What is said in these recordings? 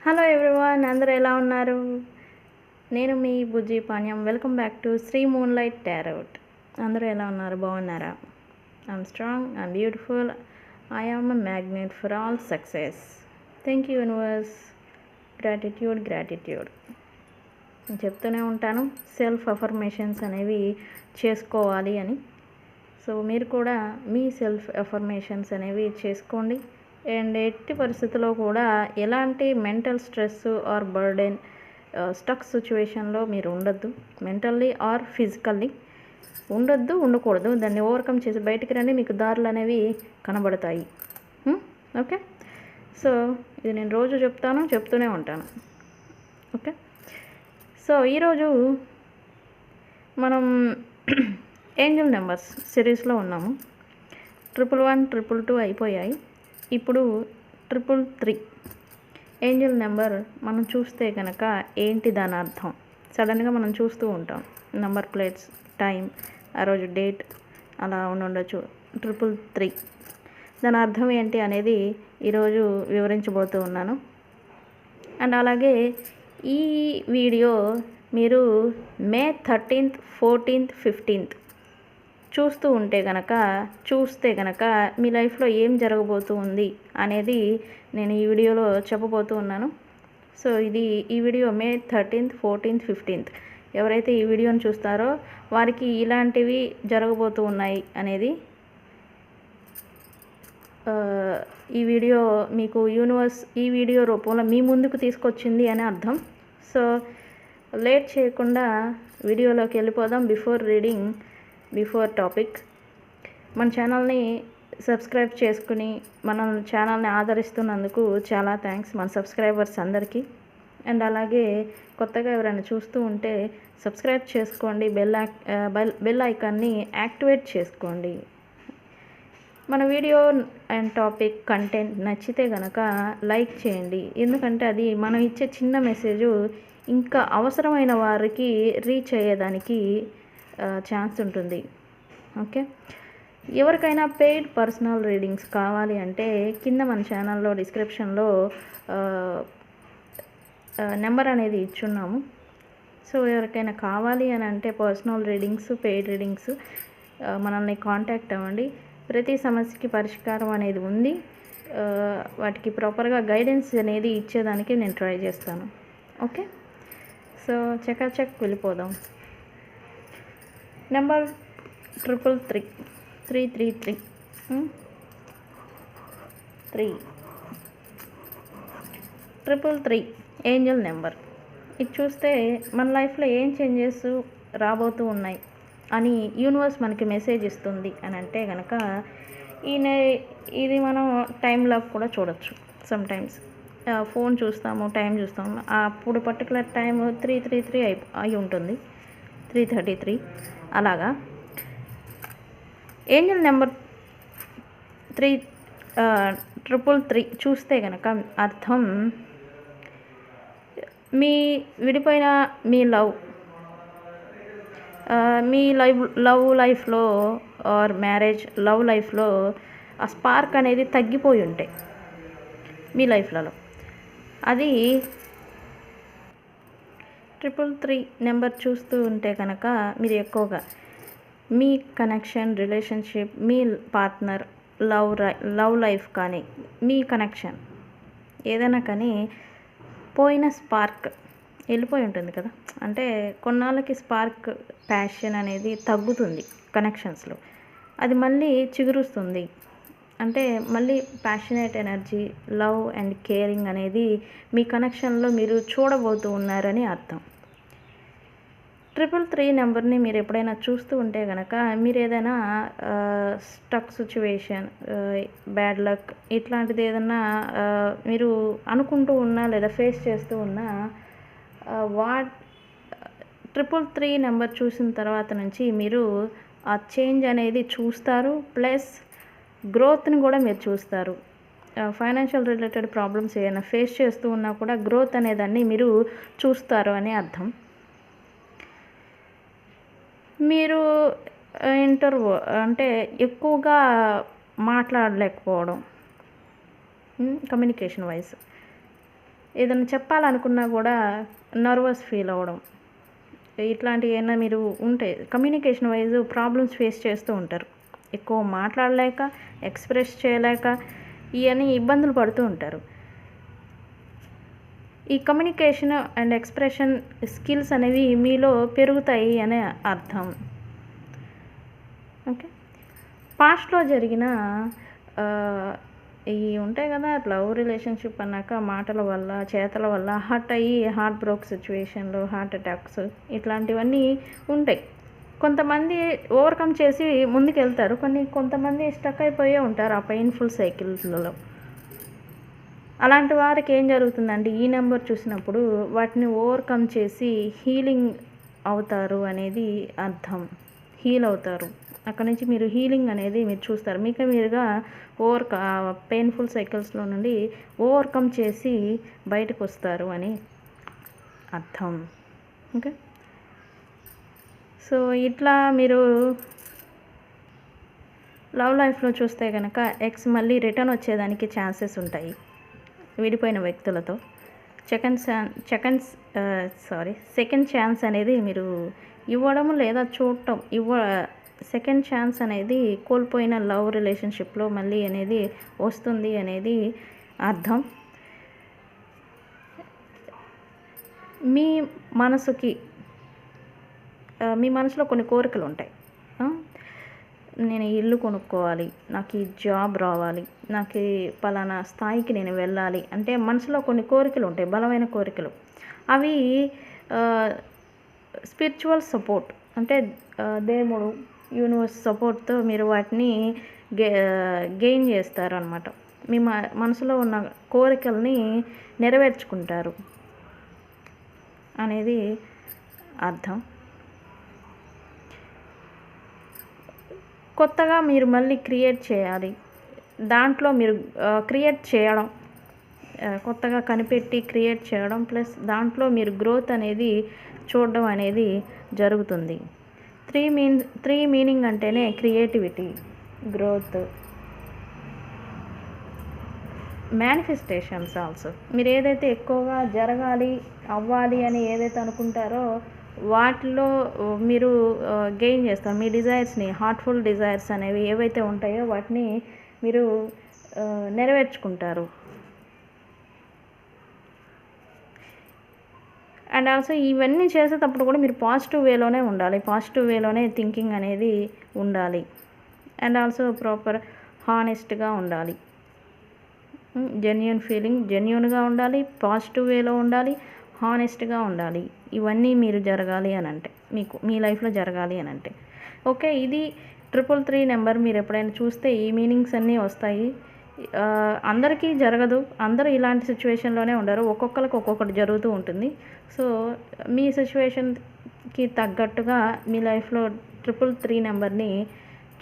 Hello everyone, అందరూ ఎలా ఉన్నారు? నేను మీ Bujji Panyam. Welcome back to Sri moonlight tarot. అందరూ ఎలా ఉన్నారు? బాగున్నారా? I'm strong, I'm beautiful, I am a magnet for all success. Thank you universe. Gratitude. నేను చెప్తూనే ఉంటాను, సెల్ఫ్ అఫర్మేషన్స్ అనేవి చేసుకోవాలి అని. సో మీరు కూడా మీ సెల్ఫ్ అఫర్మేషన్స్ అనేవి చేసుకోండి. అండ్ ఎట్టి పరిస్థితుల్లో కూడా ఎలాంటి mental stress or burden stuck సిచ్యువేషన్లో మీరు ఉండొద్దు. మెంటల్లీ ఆర్ ఫిజికల్లీ ఉండకూడదు. దాన్ని ఓవర్కమ్ చేసి బయటికి రండి, మీకు దారులు అనేవి కనబడతాయి. ఓకే, సో ఇది నేను రోజు చెప్తూనే ఉంటాను. ఓకే, సో ఈరోజు మనం ఏంజల్ నెంబర్స్ సిరీస్లో ఉన్నాము. 111, 222 అయిపోయాయి. ఇప్పుడు 333 ఏంజల్ నెంబర్ మనం చూస్తే కనుక ఏంటి దాని అర్థం? సడన్గా మనం చూస్తూ ఉంటాం నెంబర్ ప్లేట్స్, టైం, ఆ రోజు డేట్ అలా ఉండొచ్చు. 333 దాని అర్థం ఏంటి అనేది ఈరోజు వివరించబోతూ ఉన్నాను. అండ్ అలాగే ఈ వీడియో మీరు మే 13th, 14th, 15th చూస్తే గనక మీ లైఫ్లో ఏం జరగబోతూ ఉంది అనేది నేను ఈ వీడియోలో చెప్పబోతూ ఉన్నాను. సో ఈ వీడియో మే 13th, 14th, 15th ఎవరైతే ఈ వీడియోని చూస్తారో వారికి ఇలాంటివి జరగబోతూ ఉన్నాయి అనేది ఈ వీడియో మీకు యూనివర్స్ ఈ వీడియో రూపంలో మీ ముందుకు తీసుకొచ్చింది అని అర్థం. సో లేట్ చేయకుండా వీడియోలోకి వెళ్ళిపోదాం. బిఫోర్ టాపిక్, మన ఛానల్ని సబ్స్క్రైబ్ చేసుకుని మన ఛానల్ని ఆదరిస్తున్నందుకు చాలా థ్యాంక్స్ మన సబ్స్క్రైబర్స్ అందరికీ. అండ్ అలాగే కొత్తగా ఎవరైనా చూస్తూ ఉంటే సబ్స్క్రైబ్ చేసుకోండి, బెల్ ఐకాన్ని యాక్టివేట్ చేసుకోండి. మన వీడియో అండ్ టాపిక్ కంటెంట్ నచ్చితే కనుక లైక్ చేయండి, ఎందుకంటే అది మనం ఇచ్చే చిన్న మెసేజు ఇంకా అవసరమైన వారికి రీచ్ అయ్యేదానికి ఛాన్స్ ఉంటుంది. ఓకే, ఎవరికైనా పెయిడ్ పర్సనల్ రీడింగ్స్ కావాలి అంటే కింద మన ఛానల్లో డిస్క్రిప్షన్లో నెంబర్ అనేది ఇచ్చున్నాము. సో ఎవరికైనా కావాలి అని అంటే పర్సనల్ రీడింగ్స్, పెయిడ్ రీడింగ్స్ మనల్ని కాంటాక్ట్ అవ్వండి. ప్రతి సమస్యకి పరిష్కారం అనేది ఉంది. వాటికి ప్రాపర్గా గైడెన్స్ అనేది ఇచ్చేదానికి నేను ట్రై చేస్తాను. ఓకే, సో చెక్ వెళ్ళిపోదాం. Number 333 Angel number. ఇది చూస్తే మన లైఫ్లో ఏం చేంజెస్ రాబోతూ ఉన్నాయి అని యూనివర్స్ మనకి మెసేజ్ ఇస్తుంది అని అంటే కనుక ఇది మనం టైంలో కూడా చూడొచ్చు. సమ్టైమ్స్ ఫోన్ చూస్తాము, టైం చూస్తాము, అప్పుడు పర్టికులర్ టైం 333 అయి ఉంటుంది, 333 అలాగా. ఏంజల్ నెంబర్ 333 చూస్తే కనుక అర్థం మీ విడిపోయిన మీ లవ్ లైఫ్లో ఆర్ మ్యారేజ్ లవ్ లైఫ్లో ఆ స్పార్క్ అనేది తగ్గిపోయి ఉంటాయి మీ లైఫ్లలో. అది 333 నెంబర్ చూస్తూ ఉంటే కనుక మీరు ఎక్కువగా మీ కనెక్షన్, రిలేషన్షిప్, మీ పార్ట్నర్, లవ్ లైఫ్ కానీ మీ కనెక్షన్ ఏదైనా కానీ పోయిన స్పార్క్ వెళ్ళిపోయి ఉంటుంది కదా. అంటే కొన్నాళ్ళకి స్పార్క్, ప్యాషన్ అనేది తగ్గుతుంది కనెక్షన్స్లో, అది మళ్ళీ చిగురుస్తుంది. అంటే మళ్ళీ passionate energy, love and caring అనేది మీ కనెక్షన్లో మీరు చూడబోతూ ఉన్నారని అర్థం. 333 నెంబర్ని మీరు ఎప్పుడైనా చూస్తూ ఉంటే కనుక మీరు ఏదైనా స్టక్ సిచ్యువేషన్, బ్యాడ్ లక్ ఇట్లాంటిది ఏదైనా మీరు అనుకుంటూ ఉన్నా లేదా ఫేస్ చేస్తూ ఉన్నా 333 నెంబర్ చూసిన తర్వాత నుంచి మీరు ఆ చేంజ్ అనేది చూస్తారు. ప్లస్ గ్రోత్ని కూడా మీరు చూస్తారు. ఫైనాన్షియల్ రిలేటెడ్ ప్రాబ్లమ్స్ ఏదైనా ఫేస్ చేస్తూ ఉన్నా కూడా గ్రోత్ అనేదాన్ని మీరు చూస్తారు అని అర్థం. మీరు అంటే ఎక్కువగా మాట్లాడలేకపోవడం, కమ్యూనికేషన్ వైజ్ ఏదైనా చెప్పాలనుకున్నా కూడా నర్వస్ ఫీల్ అవ్వడం, ఇట్లాంటివి ఏమైనా మీరు ఉంటే కమ్యూనికేషన్ వైజ్ ప్రాబ్లమ్స్ ఫేస్ చేస్తూ ఉంటారు. ఎక్కువ మాట్లాడలేక, ఎక్స్ప్రెస్ చేయలేక ఇవన్నీ ఇబ్బందులు పడుతూ ఉంటారు. ఈ కమ్యూనికేషన్ అండ్ ఎక్స్ప్రెషన్ స్కిల్స్ అనేవి మీలో పెరుగుతాయి అనే అర్థం. ఓకే, పాస్ట్లో జరిగిన ఇవి ఉంటాయి కదా, లవ్ రిలేషన్షిప్ అన్నాక మాటల వల్ల, చేతల వల్ల హర్ట్ అయ్యి హార్ట్ బ్రోక్ సిచ్యువేషన్లు, హార్ట్ అటాక్స్ ఇట్లాంటివన్నీ ఉంటాయి. కొంతమంది ఓవర్కమ్ చేసి ముందుకు వెళ్తారు, కొంతమంది స్టక్ అయిపోయే ఉంటారు ఆ పెయిన్ఫుల్ సైకిల్స్లలో. అలాంటి వారికి ఏం జరుగుతుందంటే ఈ నెంబర్ చూసినప్పుడు వాటిని ఓవర్కమ్ చేసి హీలింగ్ అవుతారు అనేది అర్థం. హీల్ అవుతారు, అక్కడ నుంచి మీరు హీలింగ్ అనేది మీరు చూస్తారు. మీరుగా పెయిన్ఫుల్ సైకిల్స్లో నుండి ఓవర్కమ్ చేసి బయటకు వస్తారు అని అర్థం. ఓకే, సో ఇట్లా మీరు లవ్ లైఫ్లో చూస్తే కనుక ఎక్స్ మళ్ళీ రిటర్న్ వచ్చేదానికి ఛాన్సెస్ ఉంటాయి విడిపోయిన వ్యక్తులతో. సెకండ్ ఛాన్స్ అనేది మీరు ఇవ్వడం లేదా చూడటం, సెకండ్ ఛాన్స్ అనేది కోల్పోయిన లవ్ రిలేషన్షిప్లో మళ్ళీ అనేది వస్తుంది అనేది అర్థం. మీ మనసులో కొన్ని కోరికలు ఉంటాయి. నేను ఇల్లు కొనుక్కోవాలి, నాకు ఈ జాబ్ రావాలి, నాకు పలానా స్థాయికి నేను వెళ్ళాలి అంటే మనసులో కొన్ని కోరికలు ఉంటాయి, బలమైన కోరికలు. అవి స్పిరిచువల్ సపోర్ట్ అంటే దేవుడు, యూనివర్స్ సపోర్ట్తో మీరు వాటిని గెయిన్ చేస్తారు అన్నమాట. మీ మనసులో ఉన్న కోరికల్ని నెరవేర్చుకుంటారు అనేది అర్థం. కొత్తగా మీరు మళ్ళీ క్రియేట్ చేయాలి, దాంట్లో మీరు క్రియేట్ చేయడం, కొత్తగా కనిపెట్టి క్రియేట్ చేయడం ప్లస్ దాంట్లో మీరు గ్రోత్ అనేది చూడడం అనేది జరుగుతుంది. త్రీ మీనింగ్ అంటేనే క్రియేటివిటీ, గ్రోత్, మేనిఫెస్టేషన్స్ ఆల్సో. మీరు ఏదైతే ఎక్కువగా జరగాలి, అవ్వాలి అని ఏదైతే అనుకుంటారో వాటిలో మీరు గెయిన్ చేస్తారు. మీ డిజైర్స్ని, హార్ట్ఫుల్ డిజైర్స్ అనేవి ఏవైతే ఉంటాయో వాటిని మీరు నెరవేర్చుకుంటారు. అండ్ ఆల్సో ఇవన్నీ చేసేటప్పుడు కూడా మీరు పాజిటివ్ వేలోనే ఉండాలి, పాజిటివ్ వేలోనే థింకింగ్ అనేది ఉండాలి. అండ్ ఆల్సో ప్రాపర్ హానెస్ట్గా ఉండాలి, జెన్యున్ ఫీలింగ్ జెన్యున్గా ఉండాలి, పాజిటివ్ వేలో ఉండాలి, హానెస్ట్గా ఉండాలి. ఇవన్నీ మీరు జరగాలి అని అంటే, మీ లైఫ్లో జరగాలి అని అంటే. ఓకే, ఇది 333 నెంబర్. మీరు ఎప్పుడైనా చూస్తే ఈ మీనింగ్స్ అన్నీ వస్తాయి. అందరికీ జరగదు, అందరూ ఇలాంటి సిచ్యువేషన్లోనే ఉండరు, ఒక్కొక్కరికి ఒక్కొక్కటి జరుగుతూ ఉంటుంది. సో మీ సిచ్యువేషన్కి తగ్గట్టుగా మీ లైఫ్లో 333 నెంబర్ని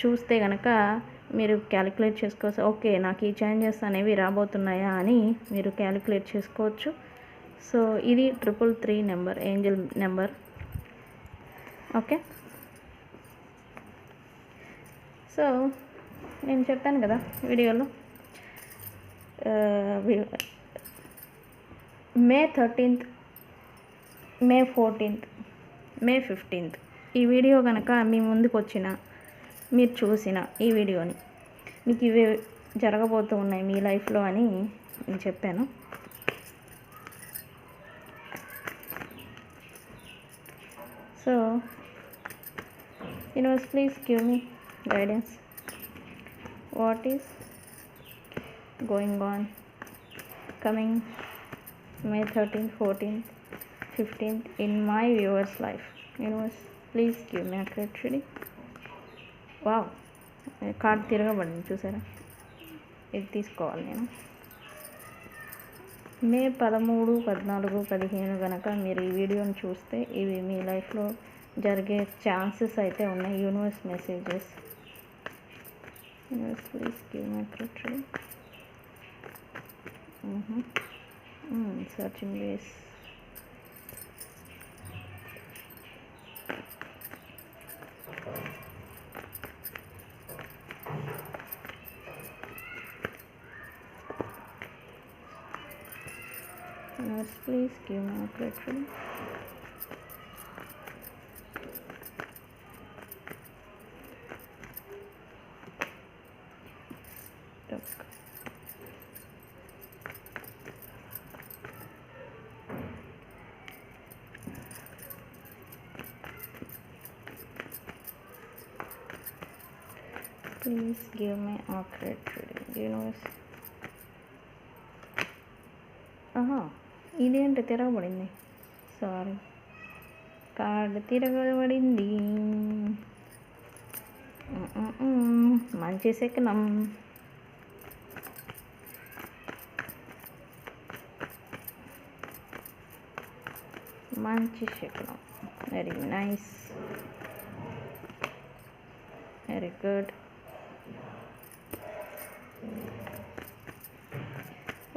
చూస్తే కనుక మీరు క్యాలిక్యులేట్ చేసుకోవచ్చు. ఓకే, నాకు ఈ చేంజెస్ అనేవి రాబోతున్నాయా అని మీరు క్యాలిక్యులేట్ చేసుకోవచ్చు. సో ఇది 333 number, Angel number. Okay, so నేను చెప్పాను కదా వీడియోలో May 13th, May 14th, May 15th ఈ వీడియో కనుక మీ ముందుకు వచ్చిన, మీరు చూసిన ఈ వీడియోని, మీకు ఇవే జరగబోతూ ఉన్నాయి మీ లైఫ్లో అని నేను చెప్పాను. So universe please give me guidance. What is going on coming May 13th, 14th, 15th in my viewers life. Universe please give me accurate reading. Wow, card తిరగబడింది చూసారా, ఇది తీసుకోవాలి నేను. మే 13, 14, 15 కనుక మీరు ఈ వీడియోని చూస్తే ఇవి మీ లైఫ్లో జరిగే ఛాన్సెస్ అయితే ఉన్నాయి. Universe messages. Universe please give me accurate reading. Searching ways. Universe, please give me accurate reading. Please give me accurate reading. Universe. ఇదేంటి తిరగబడింది? Sorry, card తిరగబడింది. మంచి శకనం. మంచి శకనం. Very nice, very good.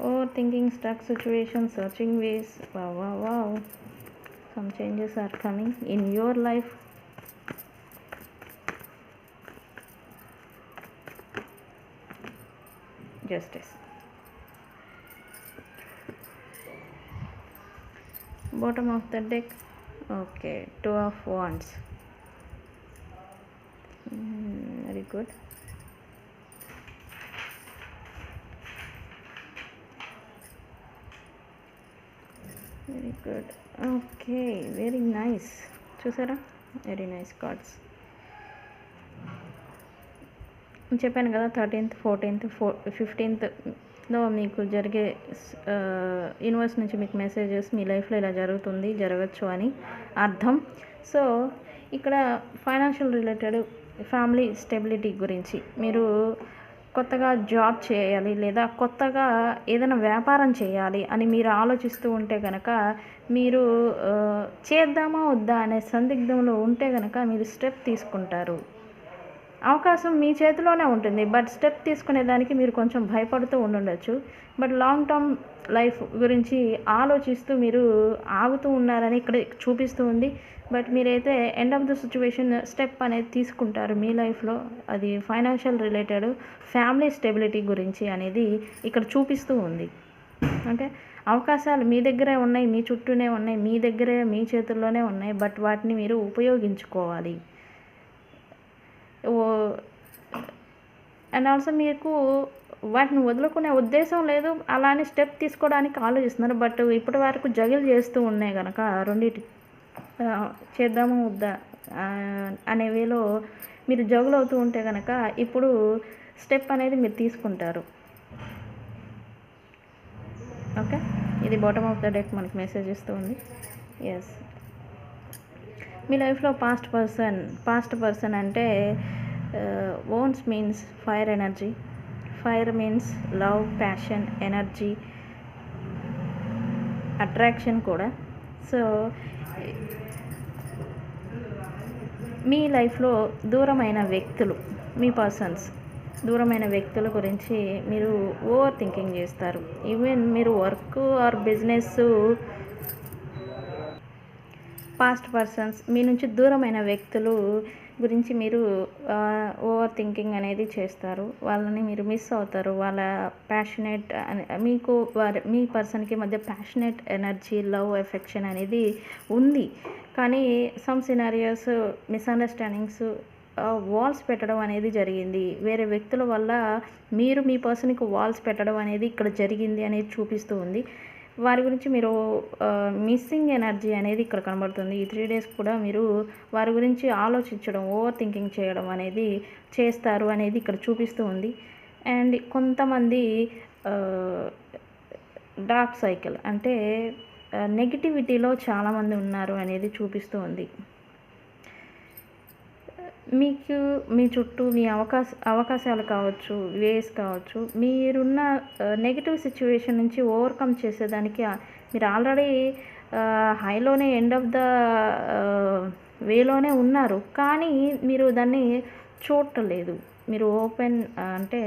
Overthinking, stuck situations, searching ways. Wow. Some changes are coming in your life. Justice. Bottom of the deck. Okay, Two of Wands. Very good. Very good. Okay, very nice. చూసారా, very nice cards. చెప్పాను కదా 13th, 14th, 15thలో మీకు జరిగే universe నుంచి మీకు messages మీ లైఫ్లో ఇలా జరుగుతుంది, జరగచ్చు అని అర్థం. సో ఇక్కడ ఫైనాన్షియల్ రిలేటెడ్, ఫ్యామిలీ స్టెబిలిటీ గురించి, మీరు కొత్తగా జాబ్ చేయాలి లేదా కొత్తగా ఏదైనా వ్యాపారం చేయాలి అని మీరు ఆలోచిస్తూ ఉంటే కనుక, మీరు చేద్దామా వద్దా అనే సందిగ్ధంలో ఉంటే కనుక మీరు స్టెప్ తీసుకుంటారు. అవకాశం మీ చేతిలోనే ఉంటుంది, బట్ స్టెప్ తీసుకునేదానికి మీరు కొంచెం భయపడుతూ ఉండొచ్చు. బట్ లాంగ్ టర్మ్ లైఫ్ గురించి ఆలోచిస్తూ మీరు ఆగుతూ ఉన్నారని ఇక్కడ చూపిస్తూ ఉంది. బట్ మీరైతే end of the situation step అనేది తీసుకుంటారు మీ లైఫ్లో. అది ఫైనాన్షియల్ రిలేటెడ్, ఫ్యామిలీ స్టెబిలిటీ గురించి అనేది ఇక్కడ చూపిస్తూ ఉంది. ఓకే, అవకాశాలు మీ దగ్గరే ఉన్నాయి, మీ చుట్టూనే ఉన్నాయి, మీ దగ్గరే, మీ చేతుల్లోనే ఉన్నాయి. బట్ వాటిని మీరు ఉపయోగించుకోవాలి. అండ్ ఆల్సో మీకు వాటిని వదులుకునే ఉద్దేశం లేదు, అలానే స్టెప్ తీసుకోవడానికి ఆలోచిస్తున్నారు. బట్ ఇప్పటి వరకు జగిల్ చేస్తూ ఉన్నాయి కనుక, రెండింటి చేద్దాము వద్దా అనే వేలో మీరు జగులు అవుతూ ఉంటే కనుక ఇప్పుడు స్టెప్ అనేది మీరు తీసుకుంటారు. ఓకే, ఇది బాటమ్ ఆఫ్ ద డెక్ మనకి మెసేజ్ ఇస్తూ ఉంది. ఎస్, మీ లైఫ్లో పాస్ట్ పర్సన్ అంటే ones means fire energy. Fire means love, passion, energy, attraction కూడా. సో మీ లైఫ్లో దూరమైన వ్యక్తులు, మీ పర్సన్స్, దూరమైన వ్యక్తుల గురించి మీరు ఓవర్ థింకింగ్ చేస్తారు. ఈవెన్ మీరు work or business, past persons, మీ నుంచి దూరమైన వ్యక్తులు గురించి మీరు ఓవర్ థింకింగ్ అనేది చేస్తారు. వాళ్ళని మీరు మిస్ అవుతారు. వాళ్ళ ప్యాషనేట్ మీకు మీ పర్సన్కి మధ్య ప్యాషనేట్ ఎనర్జీ, లవ్, ఎఫెక్షన్ అనేది ఉంది. కానీ సమ్ సినారియోస్, మిస్అండర్స్టాండింగ్స్, వాల్స్ పెట్టడం అనేది జరిగింది. వేరే వ్యక్తుల వల్ల మీరు మీ పర్సన్కి వాల్స్ పెట్టడం అనేది ఇక్కడ జరిగింది అనేది చూపిస్తూ ఉంది. వారి గురించి మీరు మిస్సింగ్ ఎనర్జీ అనేది ఇక్కడ కనబడుతుంది. ఈ 3 days కూడా మీరు వారి గురించి ఆలోచించడం, ఓవర్ థింకింగ్ చేయడం అనేది చేస్తారు అనేది ఇక్కడ చూపిస్తూ ఉంది. అండ్ కొంతమంది డార్క్ సైకిల్ అంటే నెగిటివిటీలో చాలామంది ఉన్నారు అనేది చూపిస్తూ ఉంది. మీకు మీ చుట్టూ మీ అవకాశాలు కావచ్చు, వేస్ కావచ్చు, మీరున్న నెగిటివ్ సిచ్యువేషన్ నుంచి ఓవర్కమ్ చేసేదానికి మీరు ఆల్రెడీ హైలోనే, ఎండ్ ఆఫ్ ద వేలోనే ఉన్నారు. కానీ మీరు దాన్ని చూడలేదు. మీరు ఓపెన్ అంటే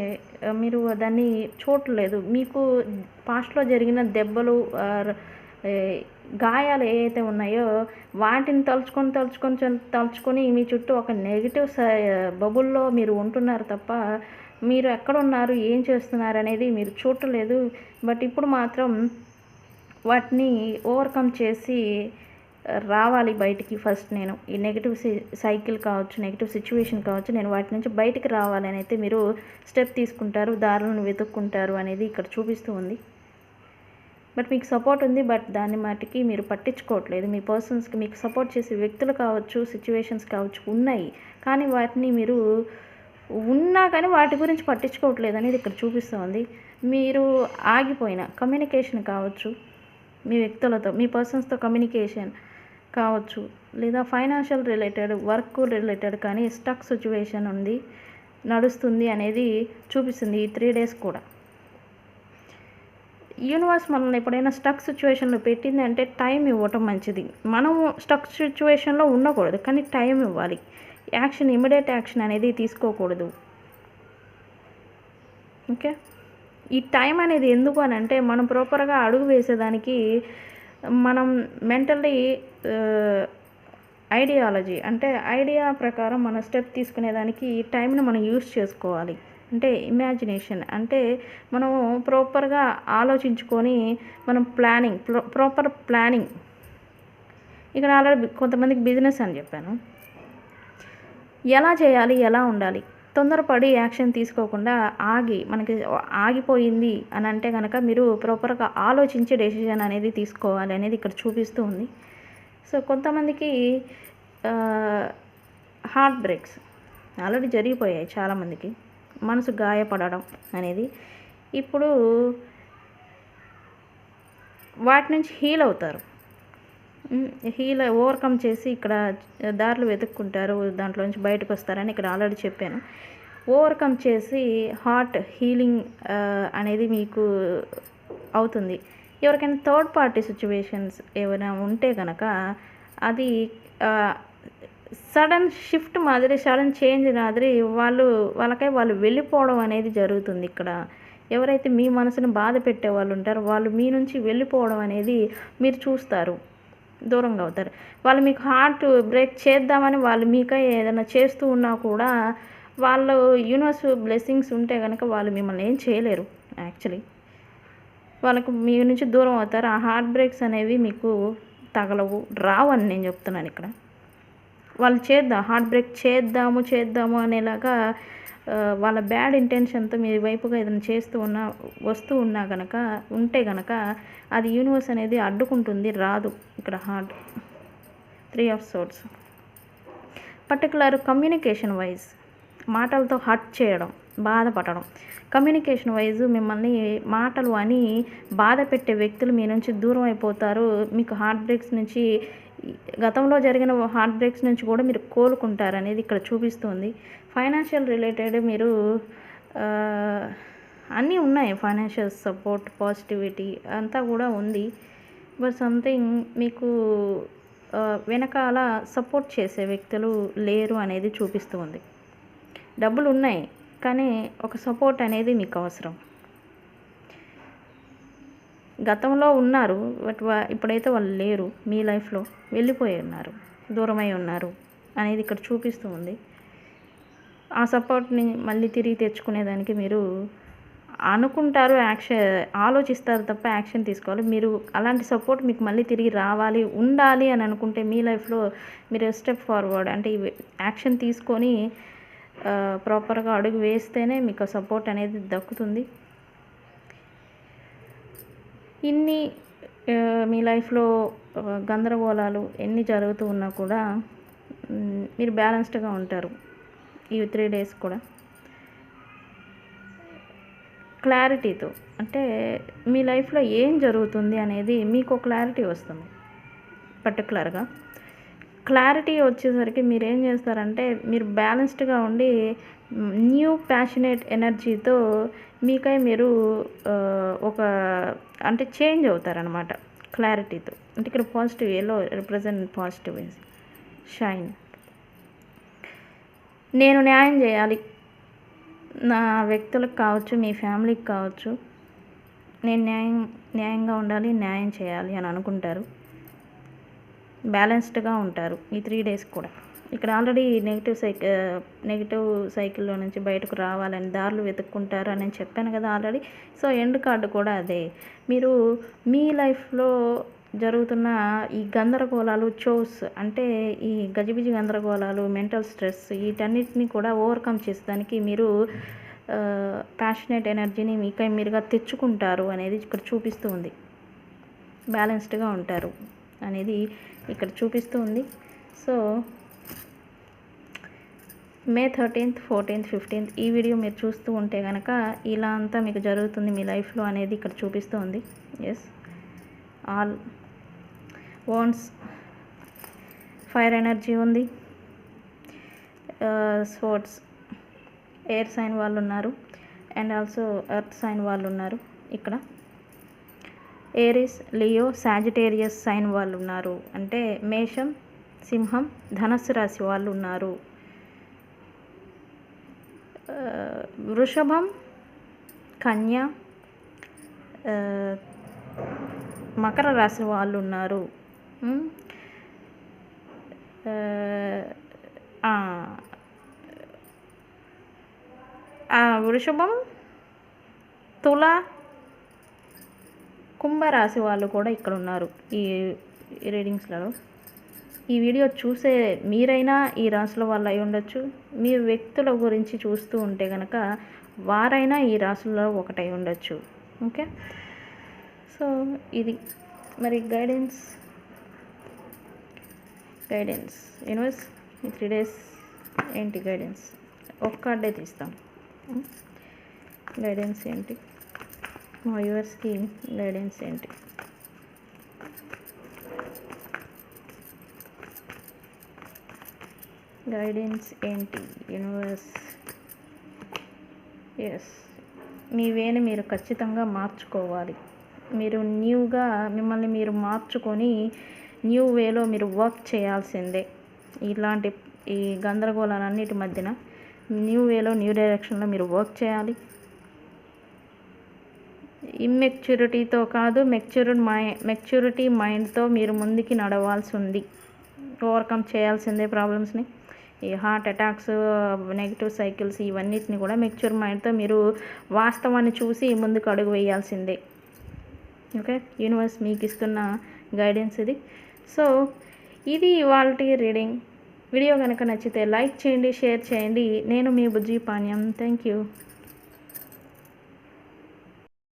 మీరు దాన్ని చూడలేదు. మీకు పాస్ట్లో జరిగిన దెబ్బలు, గాయాలు ఏవైతే ఉన్నాయో వాటిని తలుచుకొని మీ చుట్టూ ఒక నెగిటివ్ బబుల్లో మీరు ఉంటున్నారు తప్ప మీరు ఎక్కడున్నారు, ఏం చేస్తున్నారు అనేది మీరు చూడలేదు. బట్ ఇప్పుడు మాత్రం వాటిని ఓవర్కమ్ చేసి రావాలి బయటికి. ఫస్ట్ నేను ఈ నెగిటివ్ సైకిల్ కావచ్చు, నెగిటివ్ సిచ్యువేషన్ కావచ్చు, నేను వాటి నుంచి బయటికి రావాలని అయితే మీరు స్టెప్ తీసుకుంటారు, దారులను వెతుక్కుంటారు అనేది ఇక్కడ చూపిస్తూ ఉంది. బట్ మీకు సపోర్ట్ ఉంది, బట్ దాన్ని మటుకి మీరు పట్టించుకోవట్లేదు. మీ పర్సన్స్కి మీకు సపోర్ట్ చేసే వ్యక్తులు కావచ్చు, సిచ్యువేషన్స్ కావచ్చు ఉన్నాయి, కానీ వాటిని మీరు ఉన్నా కానీ వాటి గురించి పట్టించుకోవట్లేదు అనేది ఇక్కడ చూపిస్తుంది. మీరు ఆగిపోయిన కమ్యూనికేషన్ కావచ్చు, మీ వ్యక్తులతో, మీ పర్సన్స్తో కమ్యూనికేషన్ కావచ్చు, లేదా ఫైనాన్షియల్ రిలేటెడ్, వర్క్ రిలేటెడ్ కానీ స్టక్ సిచ్యువేషన్ ఉంది, నడుస్తుంది అనేది చూపిస్తుంది ఈ 3 days కూడా. యూనివర్స్ మనల్ని ఎప్పుడైనా స్టక్ సిచ్యువేషన్లో పెట్టింది అంటే టైం ఇవ్వటం మంచిది. మనము స్టక్ సిచ్యువేషన్లో ఉండకూడదు, కానీ టైం ఇవ్వాలి. యాక్షన్, ఇమీడియట్ యాక్షన్ అనేది తీసుకోకూడదు. ఓకే, ఈ టైం అనేది ఎందుకు అని అంటే మనం ప్రాపర్గా అడుగు వేసేదానికి మనం మెంటల్లీ ఐడియాలజీ అంటే ఐడియా ప్రకారం మన స్టెప్ తీసుకునేదానికి ఈ టైంని మనం యూస్ చేసుకోవాలి. అంటే ఇమాజినేషన్ అంటే మనం ప్రాపర్గా ఆలోచించుకొని మనం ప్లానింగ్, ప్రాపర్ ప్లానింగ్. ఇక్కడ ఆల్రెడీ కొంతమందికి బిజినెస్ అని చెప్పాను, ఎలా చేయాలి, ఎలా ఉండాలి. తొందరపడి యాక్షన్ తీసుకోకుండా మనకి ఆగిపోయింది అని అంటే కనుక మీరు ప్రాపర్గా ఆలోచించి డెసిషన్ అనేది తీసుకోవాలి అనేది ఇక్కడ చూపిస్తూ ఉంది. సో కొంతమందికి హార్ట్ బ్రేక్స్ ఆల్రెడీ జరిగిపోయాయి, చాలామందికి మనసు గాయపడడం అనేది. ఇప్పుడు వాటి నుంచి హీల్ అవుతారు, ఓవర్కమ్ చేసి ఇక్కడ దారులు వెతుక్కుంటారు, దాంట్లో నుంచి బయటకు వస్తారని ఇక్కడ ఆల్రెడీ చెప్పాను. ఓవర్కమ్ చేసి హార్ట్ హీలింగ్ అనేది మీకు అవుతుంది. ఎవరికైనా థర్డ్ పార్టీ సిచ్యువేషన్స్ ఏమైనా ఉంటే కనుక అది సడన్ షిఫ్ట్ మాదిరి, సడన్ చేంజ్ మాదిరి వాళ్ళు వెళ్ళిపోవడం అనేది జరుగుతుంది. ఇక్కడ ఎవరైతే మీ మనసును బాధ పెట్టే వాళ్ళు ఉంటారో వాళ్ళు మీ నుంచి వెళ్ళిపోవడం అనేది మీరు చూస్తారు, దూరంగా అవుతారు. వాళ్ళు మీకు హార్ట్ బ్రేక్ చేద్దామని వాళ్ళు మీకై ఏదైనా చేస్తూ ఉన్నా కూడా వాళ్ళు యూనివర్స్ బ్లెస్సింగ్స్ ఉంటే కనుక వాళ్ళు మిమ్మల్ని ఏం చేయలేరు. యాక్చువల్లీ వాళ్ళకు మీ నుంచి దూరం అవుతారు. ఆ హార్ట్ బ్రేక్స్ అనేవి మీకు తగలవు, రావు అని నేను చెప్తున్నాను ఇక్కడ. వాళ్ళు హార్ట్ బ్రేక్ చేద్దాము అనేలాగా వాళ్ళ బ్యాడ్ ఇంటెన్షన్తో మీ వైపుగా ఏదైనా వస్తూ ఉంటే కనుక అది యూనివర్స్ అనేది అడ్డుకుంటుంది, రాదు. ఇక్కడ heart 3 of Swords particular communication wise మాటలతో హర్ట్ చేయడం, బాధపడడం. కమ్యూనికేషన్ వైజ్ మిమ్మల్ని మాటలు అని బాధ పెట్టే వ్యక్తులు మీ నుంచి దూరం అయిపోతారు. మీకు హార్ట్ బ్రేక్స్ నుంచి, గతంలో జరిగిన హార్ట్ బ్రేక్స్ నుంచి కూడా మీరు కోలుకుంటారు అనేది ఇక్కడ చూపిస్తుంది. ఫైనాన్షియల్ రిలేటెడ్ మీరు అన్నీ ఉన్నాయి, ఫైనాన్షియల్ సపోర్ట్, పాజిటివిటీ అంతా కూడా ఉంది. బట్ సంథింగ్ మీకు వెనకాల సపోర్ట్ చేసే వ్యక్తులు లేరు అనేది చూపిస్తూ ఉంది. డబ్బులు ఉన్నాయి కానీ ఒక సపోర్ట్ అనేది మీకు అవసరం. గతంలో ఉన్నారు, బట్ ఇప్పుడైతే వాళ్ళు లేరు, మీ లైఫ్లో వెళ్ళిపోయి ఉన్నారు, దూరమై ఉన్నారు అనేది ఇక్కడ చూపిస్తూ ఉంది. ఆ సపోర్ట్ని మళ్ళీ తిరిగి తెచ్చుకునేదానికి మీరు అనుకుంటారు, ఆలోచిస్తారు తప్ప యాక్షన్ తీసుకోవాలి. మీరు అలాంటి సపోర్ట్ మీకు మళ్ళీ తిరిగి రావాలి, ఉండాలి అని అనుకుంటే మీ లైఫ్లో మీరు స్టెప్ ఫార్వర్డ్ అంటే యాక్షన్ తీసుకొని ప్రాపర్గా అడుగు వేస్తేనే మీకు సపోర్ట్ అనేది దక్కుతుంది. ఇన్ని మీ లైఫ్లో గందరగోళాలు ఎన్ని జరుగుతూ ఉన్నా కూడా మీరు బ్యాలెన్స్డ్గా ఉంటారు ఈ 3 days కూడా. క్లారిటీతో అంటే మీ లైఫ్లో ఏం జరుగుతుంది అనేది మీకు క్లారిటీ వస్తుంది. పర్టికులర్గా క్లారిటీ వచ్చేసరికి మీరు ఏం చేస్తారంటే మీరు బ్యాలెన్స్డ్గా ఉండి న్యూ ప్యాషనేట్ ఎనర్జీతో మీకై మీరు అంటే చేంజ్ అవుతారనమాట క్లారిటీతో. అంటే ఇక్కడ పాజిటివ్ ఎలో రిప్రజెంట్ పాజిటివ్ షైన్. నేను న్యాయం చేయాలి, నా వ్యక్తులకు కావచ్చు, మీ ఫ్యామిలీకి కావచ్చు, నేను న్యాయంగా ఉండాలి, న్యాయం చేయాలి అని అనుకుంటారు. బ్యాలెన్స్డ్గా ఉంటారు ఈ 3 days కూడా. ఇక్కడ ఆల్రెడీ నెగిటివ్ సైకిల్లో నుంచి బయటకు రావాలని దారులు వెతుక్కుంటారు అని నేను చెప్పాను కదా ఆల్రెడీ. సో ఎండ్ కార్డు కూడా అదే. మీరు మీ లైఫ్లో జరుగుతున్న ఈ గందరగోళాలు, అంటే ఈ గజిబిజి గందరగోళాలు, మెంటల్ స్ట్రెస్, వీటన్నిటిని కూడా ఓవర్కమ్ చేసేదానికి మీరు ప్యాషనేట్ ఎనర్జీని మీరుగా తెచ్చుకుంటారు అనేది ఇక్కడ చూపిస్తూ ఉంది. బ్యాలెన్స్డ్గా ఉంటారు అనేది ఇక్కడ చూపిస్తూ ఉంది. So May 13th, 14th, 15th ఈ వీడియో మీరు చూస్తూ ఉంటే కనుక ఇలా అంతా మీకు జరుగుతుంది మీ లైఫ్లో అనేది ఇక్కడ చూపిస్తూ ఉంది. ఎస్, ఆల్ వాన్స్ ఫైర్ ఎనర్జీ ఉంది. స్పోర్ట్స్ ఎయిర్ సైన్ వాళ్ళు ఉన్నారు అండ్ ఆల్సో ఎర్త్ సైన్ వాళ్ళు ఉన్నారు. ఇక్కడ ఏరిస్, లియో, సాజిటేరియస్ సైన్ వాళ్ళు ఉన్నారు. అంటే మేషం, సింహం, ధనస్సు రాశి వాళ్ళు ఉన్నారు. వృషభం, కన్య, మకర రాశి వాళ్ళు ఉన్నారు. వృషభం, తుల, కుంభరాశి వాళ్ళు కూడా ఇక్కడ ఉన్నారు ఈ రీడింగ్స్లలో. ఈ వీడియో చూసే మీరైనా ఈ రాశుల వాళ్ళు అయి ఉండొచ్చు. మీ వ్యక్తుల గురించి చూస్తూ ఉంటే కనుక వారైనా ఈ రాశుల్లో ఒకటై ఉండొచ్చు. ఓకే, సో ఇది మరి గైడెన్స్ యూనివర్స్ ఈ 3 days ఏంటి గైడెన్స్? ఒక కార్డే తీస్తాం. గైడెన్స్ ఏంటి మా వ్యూవర్స్కి? గైడెన్స్ ఏంటి? గైడెన్స్ ఏంటి యూనివర్స్? ఎస్, మీ వేని మీరు ఖచ్చితంగా మార్చుకోవాలి. మీరు న్యూగా మిమ్మల్ని మీరు మార్చుకొని న్యూ వేలో మీరు వర్క్ చేయాల్సిందే. ఇలాంటి ఈ గందరగోళాలన్నిటి మధ్యన న్యూ వేలో, న్యూ డైరెక్షన్లో మీరు వర్క్ చేయాలి. ఇమ్మెచ్యూరిటీతో కాదు, మెచ్యూరిటీ మైండ్తో మీరు ముందుకి నడవాల్సి ఉంది. ఓవర్కమ్ చేయాల్సిందే ప్రాబ్లమ్స్ని. ఈ హార్ట్ అటాక్స్, నెగిటివ్ సైకిల్స్ ఇవన్నిటిని కూడా మెచ్యూర్ మైండ్తో మీరు వాస్తవాన్ని చూసి ముందుకు అడుగు వేయాల్సిందే. ఓకే, యూనివర్స్ మీకు ఇస్తున్న గైడెన్స్ ఇది. సో ఇది ఇవాల్టి రీడింగ్. వీడియో కనుక నచ్చితే లైక్ చేయండి, షేర్ చేయండి. నేను మీ బుజ్జి పాణ్యం. Thank you.